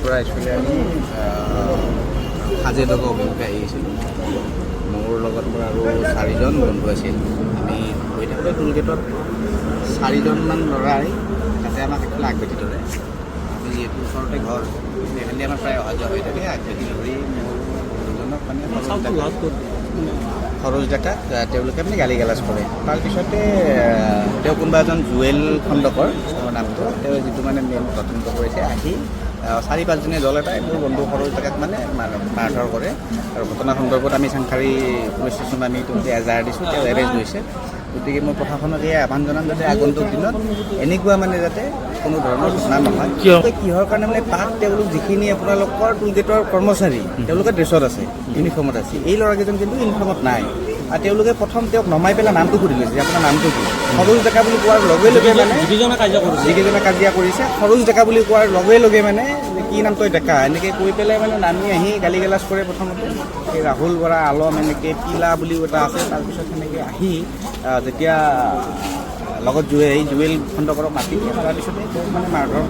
পৰা একচুৱেলি আমি হাজেলক অভিমুখে আহিছিলোঁ। মোৰ লগত মোৰ আৰু 4জন বন্ধু আছিল। আমি গৈ থাকোঁতে টোলগেটত 4জনমান ল'ৰাই তাতে আমাক একফালে আগভেটি ধৰে। আমি যিহেতু ওচৰতে ঘৰ, সেইফালে আমাৰ প্ৰায় অহা যোৱা হৈ থাকে। আগভেটি ধৰি মোৰ বন্ধুজনক মানে সৰোজ ডেকাক তেওঁলোকে মানে গালি গালাজ কৰে। তাৰপিছতে তেওঁ কোনোবা এজন জুৱেল খণ্ডকৰ নামটো, তেওঁ যিটো মানে মেইন তদন্ত কৰিছে, আহি 4-5জনীয়া দল এটাই মোৰ বন্ধু সৰোজ ডেকাক মানে মাৰধৰ কৰে। আৰু ঘটনা সন্দৰ্ভত আমি চাংখাৰী পুলিচ ষ্টেচনত আমি ইতিমধ্যে এজাহাৰ দিছোঁ, তেওঁ এৰেষ্ট হৈছে। গতিকে মই প্ৰশাসনক এই আহ্বান জনাম যাতে আগন্তুক দিনত এনেকুৱা মানে যাতে কোনো ধৰণৰ ঘটনা নহয়। কিহৰ কাৰণে মানে তাত তেওঁলোক যিখিনি আপোনালোকৰ টোলগেটৰ কৰ্মচাৰী তেওঁলোকে ড্ৰেছত আছে, ইউনিফৰ্মত আছে, এই ল'ৰাকেইজন কিন্তু ইউনিফৰ্মত নাই। আৰু তেওঁলোকে প্ৰথম তেওঁক নমাই পেলাই নামটো সুধি লৈছে যে আপোনাৰ নামটো কি। সৰোজ ডেকা বুলি কোৱাৰ লগে লগে মানে যিকেইজনে কাজিয়া কৰিছে, সৰোজ ডেকা বুলি কোৱাৰ লগে লগে মানে কি নাম তই ডেকা এনেকৈ কৈ পেলাই মানে নামি আহি গালি গালাজ কৰে। প্ৰথমতে এই ৰাহুল বৰা, আলম এনেকৈ পিলা বুলিও এটা আছে। তাৰপিছত সেনেকৈ আহি যেতিয়া লগত জুৱেল খণ্ডকৰক মাতি দিয়ে, তাৰপিছতে তেওঁক মানে মাৰধৰ।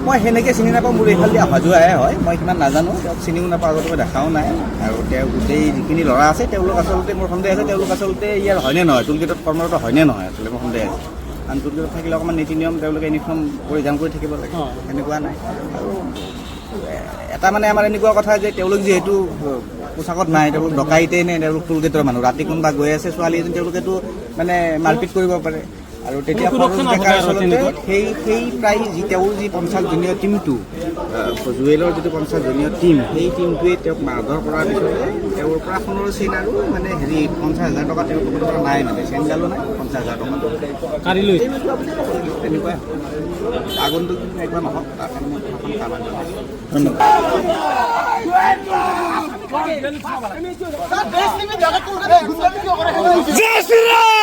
মই সেনেকৈ চিনি নাপাওঁ, মোৰ এইফালে অহা যোৱাহে হয়, মই সিমান নাজানো, তেওঁক চিনিও নাপাওঁ, আগতে মই দেখাও নাই। আৰু তেওঁ গোটেই যিখিনি ল'ৰা আছে তেওঁলোক আচলতে মোৰ সন্দেহ আছে তেওঁলোক আচলতে ইয়াৰ হয়নে নহয়, টোলগেটত কৰ্মৰত হয়নে নহয়, আচলতে মোৰ সন্দেহ আছে। কাৰণ টোলগেটত থাকিলে অকণমান নীতি নিয়ম তেওঁলোকে ইউনিফৰ্ম পৰিধান কৰি থাকিব লাগে, সেনেকুৱা নাই। আৰু এটা মানে আমাৰ এনেকুৱা কথা যে তেওঁলোক যিহেতু পোচাকত নাই, তেওঁলোক ডকাইতেই নে তেওঁলোক টোলগেটৰ মানুহ, ৰাতি কোনোবা গৈ আছে ছোৱালী এজনী, তেওঁলোকেতো মানে মাৰপিট কৰিব পাৰে। আৰু তেতিয়া সৰোজ ডেকাৰ আচলতে সেই প্ৰায় তেওঁৰ যি 50জনীয়া টীমটো, জুৱেলৰ যিটো 50জনীয়া টীম, সেই টীমটোৱে তেওঁক মাৰধৰ কৰাৰ পিছতে তেওঁৰ পৰা সোণৰ চেইন আৰু মানে 50,000 টকা তেওঁৰ পৰা নাই, মানে চেইনডালো নাই, 50,000 টকা কাঢ়ি লৈ তেনেকুৱাই। আগন্তুক একবাৰ নহওক, তাত কামান জয় শ্ৰীৰাম।